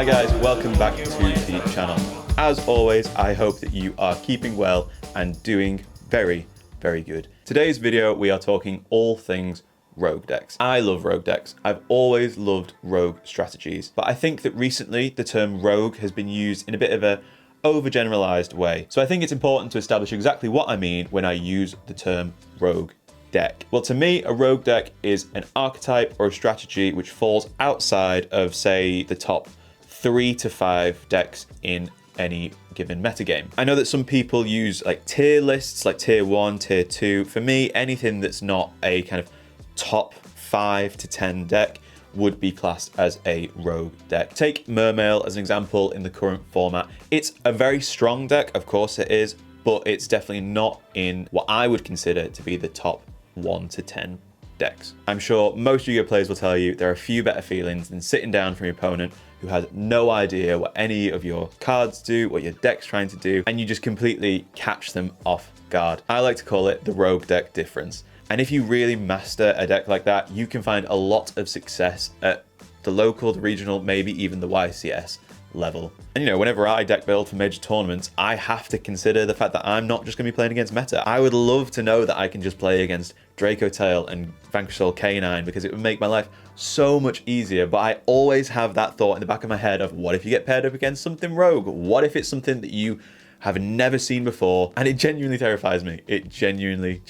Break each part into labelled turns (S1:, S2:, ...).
S1: Hi guys, welcome back to the channel. As always, I hope that you are keeping well and doing very, very good. Today's video, we are talking all things rogue decks. I love rogue decks. I've always loved rogue strategies, but I think that recently the term rogue has been used in a bit of a overgeneralized way. So I think it's important to establish exactly what I mean when I use the term rogue deck. Well, to me, a rogue deck is an archetype or a strategy which falls outside of, say, the top 3 to 5 decks in any given metagame. I know that some people use like tier lists, like tier 1, tier 2. For me, anything that's not a kind of top 5 to 10 deck would be classed as a rogue deck. Take Mermail as an example in the current format. It's a very strong deck, of course it is, but it's definitely not in what I would consider to be the top 1 to 10 decks. I'm sure most Yu-Gi-Oh players will tell you there are a few better feelings than sitting down from your opponent who has no idea what any of your cards do, what your deck's trying to do, and you just completely catch them off guard. I like to call it the rogue deck difference. And if you really master a deck like that, you can find a lot of success at the local, the regional, maybe even the YCS level. And you know, whenever I deck build for major tournaments, I have to consider the fact that I'm not just going to be playing against meta. I would love to know that I can just play against Draco Tail and Vanquish Soul K9 because it would make my life so much easier. But I always have that thought in the back of my head of what if you get paired up against something rogue? What if it's something that you have never seen before? And it genuinely terrifies me. It genuinely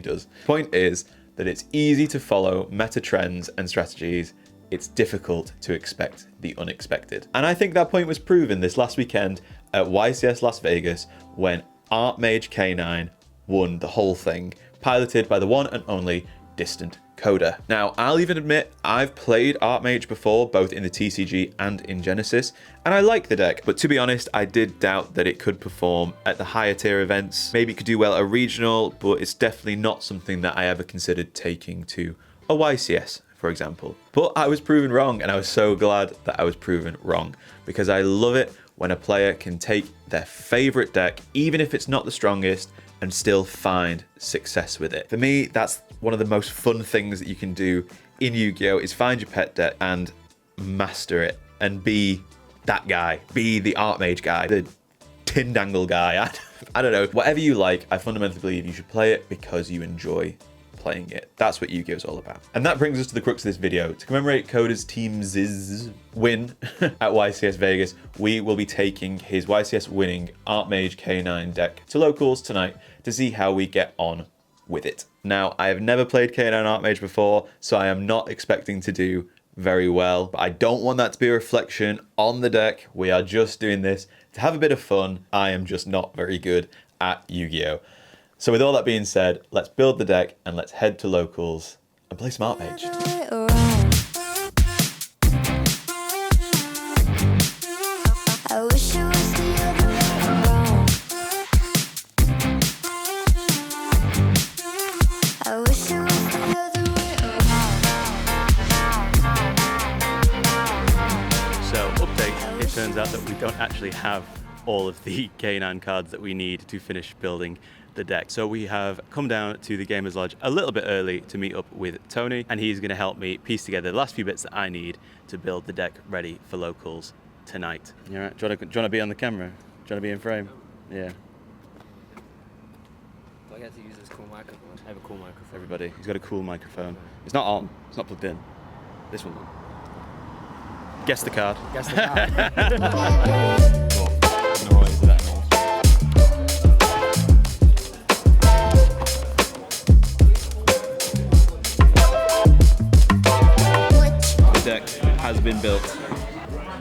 S1: does. Point is that it's easy to follow meta trends and strategies. It's difficult to expect the unexpected. And I think that point was proven this last weekend at YCS Las Vegas when Art Mage K9 won the whole thing, piloted by the one and only Distant Coda. Now, I'll even admit I've played Art Mage before, both in the TCG and in Genesis, and I like the deck, but to be honest, I did doubt that it could perform at the higher tier events. Maybe it could do well at a regional, but it's definitely not something that I ever considered taking to a YCS, for example. But I was proven wrong, and I was so glad that I was proven wrong, because I love it when a player can take their favorite deck, even if it's not the strongest, and still find success with it. For me, that's one of the most fun things that you can do in Yu-Gi-Oh! Is find your pet deck and master it and be that guy, be the Art Mage guy, the tin dangle guy. I don't know, whatever you like. I fundamentally believe you should play it because you enjoy playing it. That's what Yu-Gi-Oh! Is all about. And that brings us to the crux of this video. To commemorate Coda's team's win at YCS Vegas, we will be taking his YCS winning Art Mage K9 deck to locals tonight to see how we get on with it. Now, I have never played K9 Art Mage before, so I am not expecting to do very well, but I don't want that to be a reflection on the deck. We are just doing this to have a bit of fun. I am just not very good at Yu-Gi-Oh! So with all that being said, let's build the deck and let's head to locals and play some Art Mage. So update, it turns out that we don't actually have all of the K9 cards that we need to finish building the deck. So we have come down to the Gamers Lodge a little bit early to meet up with Tony, and he's going to help me piece together the last few bits that I need to build the deck ready for locals tonight. You all right? Do you want to be on the camera? Do you want to be in frame? Yeah.
S2: Do I get to use this cool microphone? I have a cool microphone.
S1: Everybody, he's got a cool microphone. It's not on. It's not plugged in. This one. Guess the card.
S2: Guess the card.
S1: Deck has been built.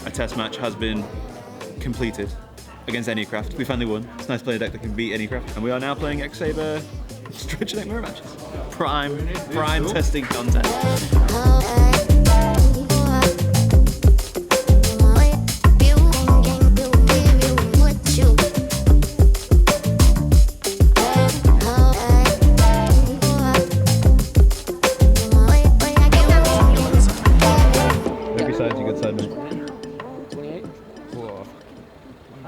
S1: A test match has been completed against any craft. We finally won. It's nice to play a deck that can beat any craft. And we are now playing X-Saber Stretch Deck mirror matches. Prime testing content.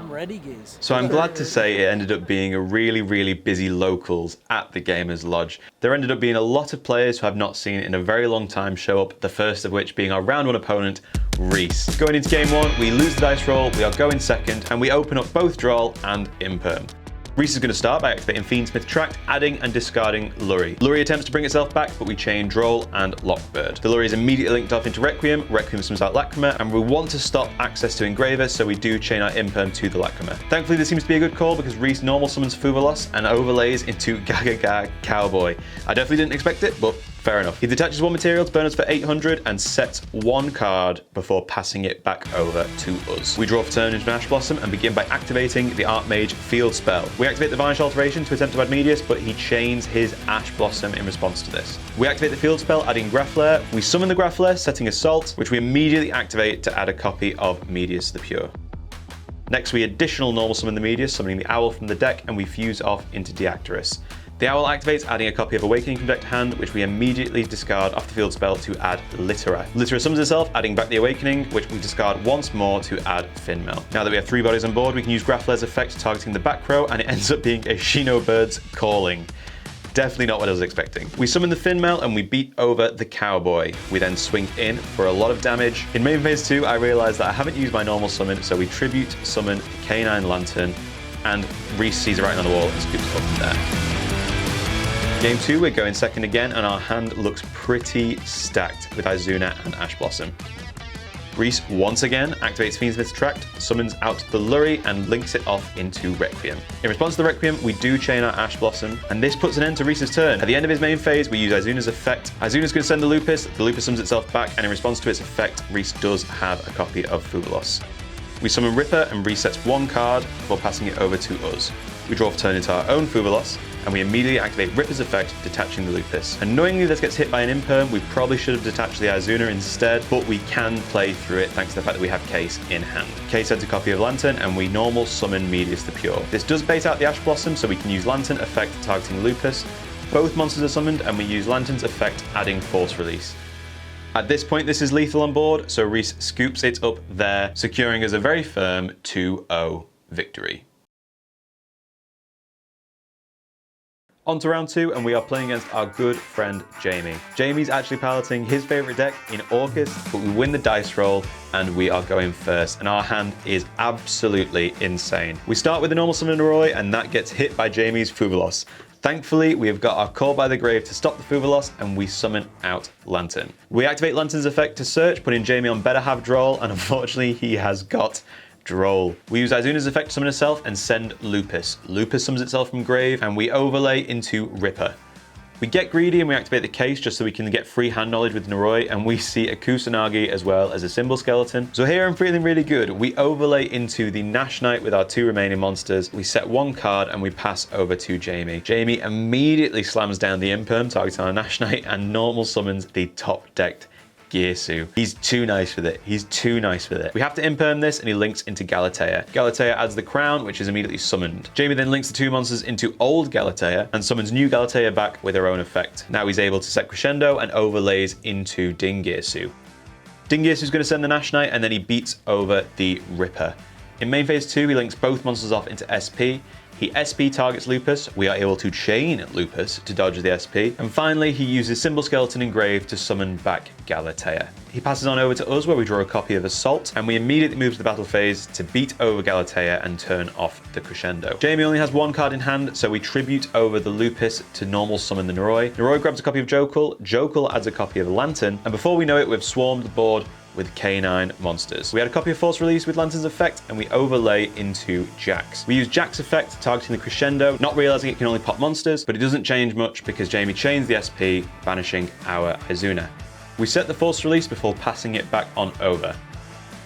S2: Ready game. things.
S1: So I'm glad to say it ended up being a really busy locals at the Gamers Lodge. There ended up being a lot of players who I've not seen in a very long time show up, the first of which being our round 1 opponent, Reese. Going into game 1, we lose the dice roll, we are going second, and we open up both Droll and Imperm. Reese is going to start by activating Fiendsmith Tract, adding and discarding Lurry. Lurry attempts to bring itself back, but we chain Droll and Lockbird. The Lurry is immediately linked off into Requiem. Requiem summons out Lacrima, and we want to stop access to Engraver, so we do chain our Imperm to the Lacrima. Thankfully, this seems to be a good call because Reese normal summons Fuvalos and overlays into Gagaga Cowboy. I definitely didn't expect it, but fair enough. He detaches 1 material to burn us for 800 and sets 1 card before passing it back over to us. We draw for turn into an Ash Blossom and begin by activating the Art Mage field spell. We activate the Varnish Alteration to attempt to add Medius, but he chains his Ash Blossom in response to this. We activate the field spell, adding Grafflair. We summon the Grafflair, setting Assault, which we immediately activate to add a copy of Medius the Pure. Next, we additional normal summon the Medius, summoning the Owl from the deck, and we fuse off into Deactorus. The Owl activates, adding a copy of Awakening from deck to hand, which we immediately discard off the field spell to add Littera. Littera summons itself, adding back the Awakening, which we discard once more to add Finmel. Now that we have 3 bodies on board, we can use Grafflair's effect targeting the back row, and it ends up being a Shino Bird's Calling. Definitely not what I was expecting. We summon the Finmel and we beat over the Cowboy. We then swing in for a lot of damage. In main phase 2, I realized that I haven't used my normal summon, so we tribute summon the Canine Lantern, and Reese sees it right on the wall and scoops up from there. Game 2, we're going second again, and our hand looks pretty stacked with Izuna and Ash Blossom. Reese once again activates Fiendsmith's Tract, summons out the Lurry, and links it off into Requiem. In response to the Requiem, we do chain our Ash Blossom, and this puts an end to Reese's turn. At the end of his main phase, we use Izuna's effect. Izuna's going to send the Lupus summons itself back, and in response to its effect, Reese does have a copy of Fuvalos. We summon Ripper and resets 1 card before passing it over to us. We draw for turn into our own Fuvalos, and we immediately activate Ripper's effect, detaching the Lupus. Annoyingly, this gets hit by an Imperm. We probably should have detached the Izuna instead, but we can play through it thanks to the fact that we have Case in hand. Case adds a copy of Lantern, and we normal summon Medius the Pure. This does bait out the Ash Blossom, so we can use Lantern effect targeting Lupus. Both monsters are summoned, and we use Lantern's effect adding Force Release. At this point, this is lethal on board, so Reese scoops it up there, securing us a very firm 2-0 victory. On to round 2, and we are playing against our good friend Jamie. Jamie's actually piloting his favourite deck in Orcus, but we win the dice roll and we are going first, and our hand is absolutely insane. We start with a normal summon Roy, and that gets hit by Jamie's Fuvalos. Thankfully, we have got our Call by the Grave to stop the Fuvalos, and we summon out Lantern. We activate Lantern's effect to search, putting Jamie on better have Droll, and unfortunately he has got Droll. We use Izuna's effect to summon herself and send Lupus. Lupus summons itself from grave, and we overlay into Ripper. We get greedy and we activate the Case just so we can get free hand knowledge with Noroi, and we see a Kusanagi as well as a Symbol Skeleton. So here I'm feeling really good. We overlay into the Nash Knight with our 2 remaining monsters. We set 1 card and we pass over to Jamie. Jamie immediately slams down the Imperm, targeting our Nash Knight, and normal summons the top decked Gearsu. He's too nice with it. He's too nice with it. We have to Imperm this, and he links into Galatea. Galatea adds the Crown, which is immediately summoned. Jamie then links the 2 monsters into old Galatea and summons new Galatea back with her own effect. Now he's able to set Crescendo and overlays into Dingirsu. Dingirsu's going to send the Nash Knight, and then he beats over the Ripper. In main phase 2, he links both monsters off into SP. He SP targets Lupus. We are able to chain Lupus to dodge the SP. And finally, he uses Symbol Skeleton Engraved to summon back Galatea. He passes on over to us, where we draw a copy of Assault, and we immediately move to the battle phase to beat over Galatea and turn off the Crescendo. Jamie only has 1 card in hand, so we tribute over the Lupus to normal summon the Noroi. Noroi grabs a copy of Jokul. Jokul adds a copy of Lantern, and before we know it, we've swarmed the board with Canine monsters. We had a copy of Force Release with Lantern's effect, and we overlay into Jax. We use Jax effect targeting the Crescendo, not realizing it can only pop monsters, but it doesn't change much because Jamie chains the SP, banishing our Izuna. We set the Force Release before passing it back on over.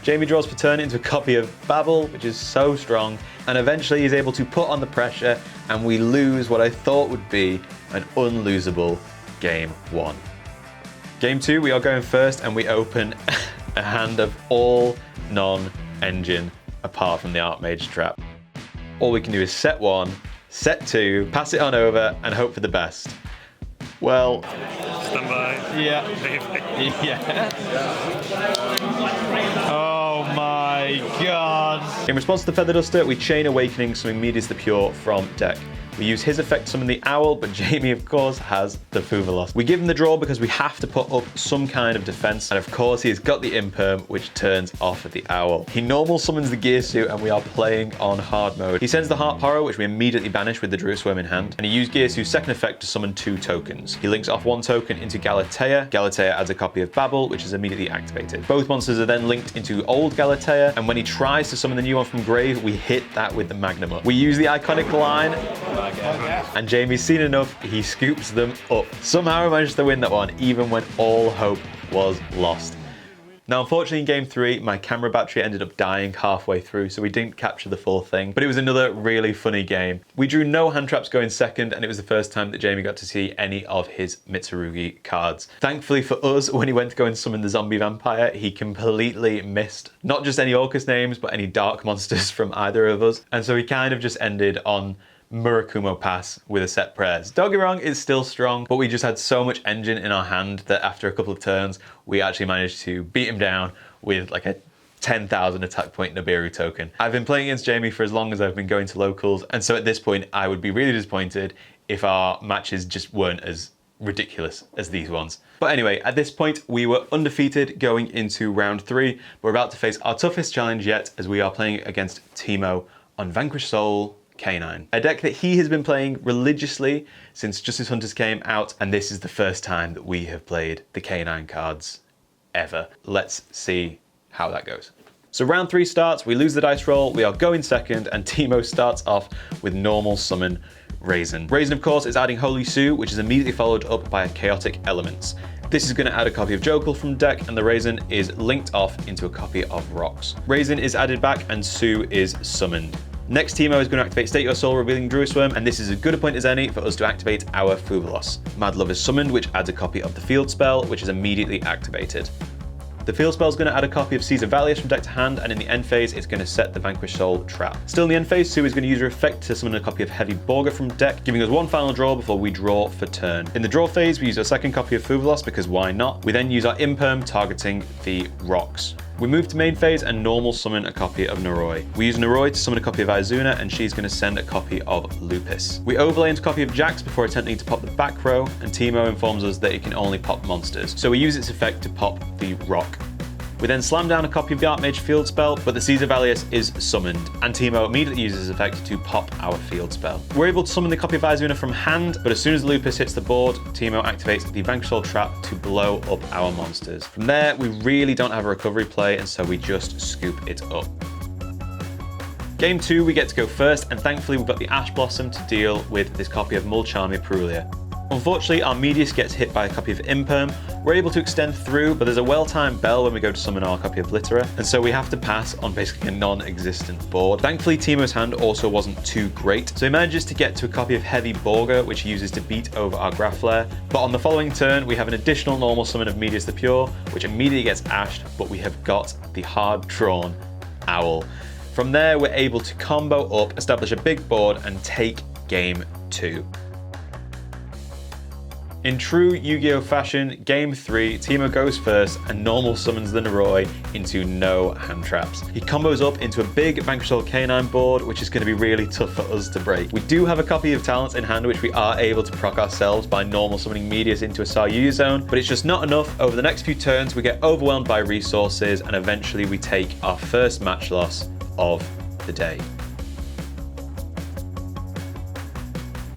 S1: Jamie draws for turn into a copy of Babel, which is so strong, and eventually he's able to put on the pressure, and we lose what I thought would be an unlosable Game 1. Game 2, we are going first, and we open a hand of all non-engine apart from the Art Mage trap. All we can do is set 1, set 2, pass it on over, and hope for the best. Well,
S3: stand by.
S1: Yeah. Yeah. Oh my God. In response to the Feather Duster, we chain Awakening, summon Medius the Pure from deck. We use his effect to summon the Owl, but Jamie, of course, has the Fuvalos. We give him the draw because we have to put up some kind of defense, and of course, he has got the Imperm, which turns off the Owl. He normal summons the Gear Suit, and we are playing on hard mode. He sends the Heart Porrow, which we immediately banish with the Druid Swarm in hand, and he used Gear Suit's second effect to summon 2 tokens. He links off 1 token into Galatea. Galatea adds a copy of Babel, which is immediately activated. Both monsters are then linked into old Galatea, and when he tries to summon the new one from grave, we hit that with the Magnum up. We use the iconic line, and Jamie's seen enough, he scoops them up. Somehow he managed to win that one, even when all hope was lost. Now, unfortunately, in game 3, my camera battery ended up dying halfway through, so we didn't capture the full thing, but it was another really funny game. We drew no hand traps going second, and it was the first time that Jamie got to see any of his Mitsurugi cards. Thankfully for us, when he went to go and summon the zombie vampire, he completely missed not just any Orcus names, but any dark monsters from either of us, and so he kind of just ended on Murakumo Pass with a set prayers. Don't get me wrong, it's still strong, but we just had so much engine in our hand that after a couple of turns, we actually managed to beat him down with like a 10,000 attack point Nibiru token. I've been playing against Jamie for as long as I've been going to locals, and so at this point, I would be really disappointed if our matches just weren't as ridiculous as these ones. But anyway, at this point, we were undefeated going into round 3. We're about to face our toughest challenge yet, as we are playing against Timo on Vanquished Soul K9, a deck that he has been playing religiously since Justice Hunters came out, and this is the first time that we have played the K9 cards ever. Let's see how that goes. So round 3 starts, we lose the dice roll, we are going second, and Timo starts off with normal summon Raisin. Raisin, of course, is adding Holy Sue, which is immediately followed up by a Chaotic Elements. This is going to add a copy of Jokul from deck, and the Raisin is linked off into a copy of Rocks. Raisin is added back, and Sue is summoned. Next, Timo is going to activate State Your Soul, revealing Druid Swarm, and this is as good a point as any for us to activate our Fuvalos. Mad Love is summoned, which adds a copy of the Field Spell, which is immediately activated. The Field Spell is going to add a copy of Caesar Valius from deck to hand, and in the end phase, it's going to set the Vanquished Soul trap. Still in the end phase, Sue is going to use her effect to summon a copy of Heavy Borga from deck, giving us one final draw before we draw for turn. In the draw phase, we use our second copy of Fuvalos, because why not? We then use our Imperm, targeting the Rocks. We move to main phase and normal summon a copy of Noroi. We use Noroi to summon a copy of Izuna, and she's going to send a copy of Lupus. We overlay into a copy of Jax before attempting to pop the back row, and Timo informs us that it can only pop monsters. So we use its effect to pop the Rock. We then slam down a copy of the Art Mage Field Spell, but the Caesar Valius is summoned, and Timo immediately uses his effect to pop our Field Spell. We're able to summon the copy of Izuna from hand, but as soon as Lupus hits the board, Timo activates the Vanquished Soul Trap to blow up our monsters. From there, we really don't have a recovery play, and so we just scoop it up. Game 2, we get to go first, and thankfully we've got the Ash Blossom to deal with this copy of Mulcharmia Perulia. Unfortunately, our Medius gets hit by a copy of Imperm. We're able to extend through, but there's a well-timed bell when we go to summon our copy of Littera, and so we have to pass on basically a non-existent board. Thankfully, Timo's hand also wasn't too great, so he manages to get to a copy of Heavy Borga, which he uses to beat over our Graflair. But on the following turn, we have an additional normal summon of Medius the Pure, which immediately gets ashed, but we have got the hard-drawn Owl. From there, we're able to combo up, establish a big board, and take game 2. In true Yu-Gi-Oh fashion, game 3, Timo goes first and normal summons the Noroi into no hand traps. He combos up into a big Vanquished Soul K9 board, which is going to be really tough for us to break. We do have a copy of Talents in hand, which we are able to proc ourselves by normal summoning Medius into a Sayu zone, but it's just not enough. Over the next few turns, we get overwhelmed by resources, and eventually we take our first match loss of the day.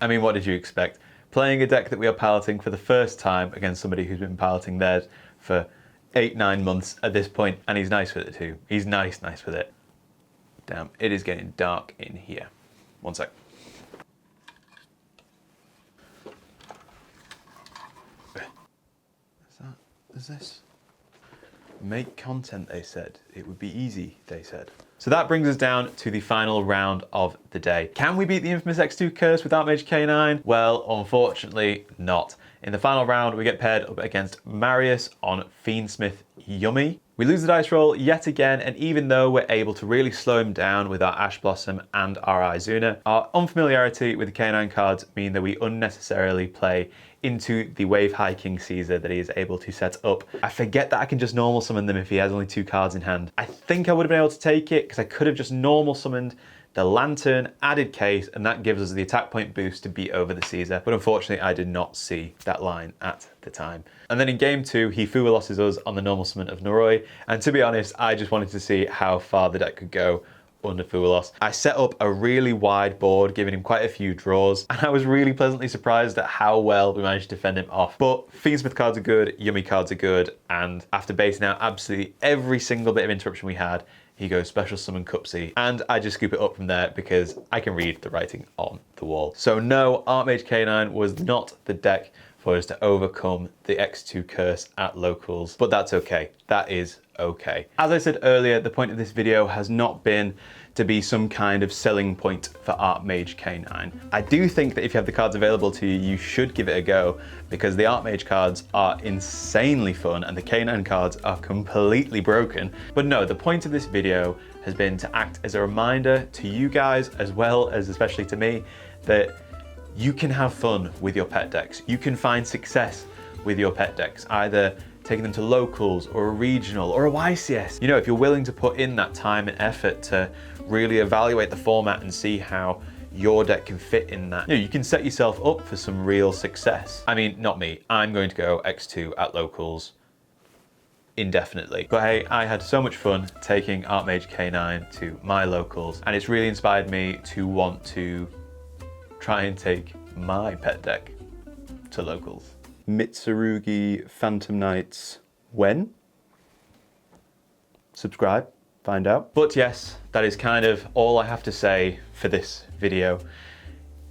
S1: I mean, what did you expect? Playing a deck that we are piloting for the first time against somebody who's been piloting theirs for 8-9 months at this point, and he's nice with it too. He's nice with it. Damn, it is getting dark in here. One sec. Is this? Make content, they said. It would be easy, they said. So that brings us down to the final round of the day. Can we beat the infamous X2 curse with Art Mage K9? Well, unfortunately not. In the final round, we get paired up against Marius on Fiendsmith Yummy. We lose the dice roll yet again, and even though we're able to really slow him down with our Ash Blossom and our Izuna, our unfamiliarity with the K9 cards mean that we unnecessarily play into the Wave High King Caesar that he is able to set up. I forget that I can just normal summon them if he has only 2 cards in hand. I think I would have been able to take it because I could have just normal summoned the Lantern, added Case, and that gives us the attack point boost to beat over the Caesar. But unfortunately, I did not see that line at the time. And then in game 2, he Fuwa losses us on the normal summon of Noroi. And to be honest, I just wanted to see how far the deck could go under Fuwa loss. I set up a really wide board, giving him quite a few draws, and I was really pleasantly surprised at how well we managed to fend him off. But Fiendsmith cards are good, Yummy cards are good, and after basing out absolutely every single bit of interruption we had, he goes special summon Cupsy, and I just scoop it up from there because I can read the writing on the wall. So no, Art Mage K9 was not the deck for us to overcome the X2 curse at locals, but that's okay. That is okay. As I said earlier, the point of this video has not been to be some kind of selling point for Art Mage K9. I do think that if you have the cards available to you, you should give it a go because the Art Mage cards are insanely fun and the K9 cards are completely broken. But no, the point of this video has been to act as a reminder to you guys, as well as especially to me, that you can have fun with your pet decks. You can find success with your pet decks, either taking them to locals or a regional or a YCS. You know, if you're willing to put in that time and effort to really evaluate the format and see how your deck can fit in that, you know, you can set yourself up for some real success. I mean, not me, I'm going to go X2 at locals indefinitely. But hey, I had so much fun taking Art Mage K9 to my locals, and it's really inspired me to want to try and take my pet deck to locals. Mitsurugi Phantom Knights when? Subscribe, find out. But yes, that is kind of all I have to say for this video.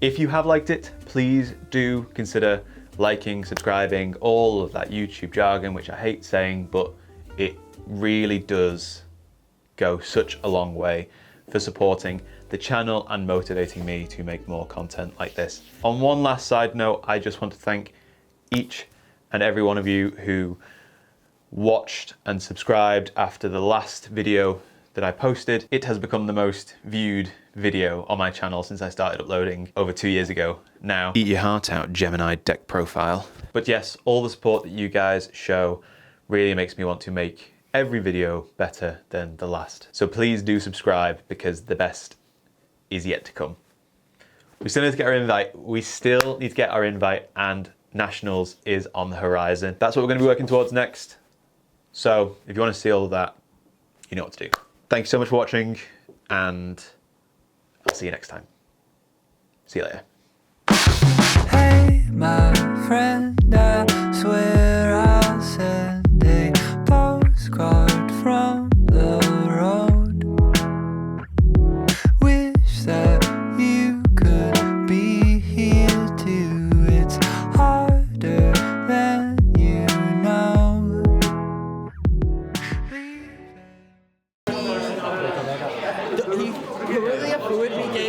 S1: If you have liked it, please do consider liking, subscribing, all of that YouTube jargon, which I hate saying, but it really does go such a long way for supporting the channel and motivating me to make more content like this. On one last side note, I just want to thank each and every one of you who watched and subscribed after the last video that I posted. It has become the most viewed video on my channel since I started uploading over 2 years ago now. Eat your heart out, Gemini deck profile. But yes, all the support that you guys show really makes me want to make every video better than the last. So please do subscribe because the best is yet to come. We still need to get our invite. We still need to get our invite, and Nationals is on the horizon. That's what we're going to be working towards next. So if you want to see all of that, you know what to do. Thank you so much for watching, and I'll see you next time. See you later.
S3: Hey, my friend, I swear I'll send a postcard from the road. Wish that you could be here too. It's harder than you know.
S2: He really fluid me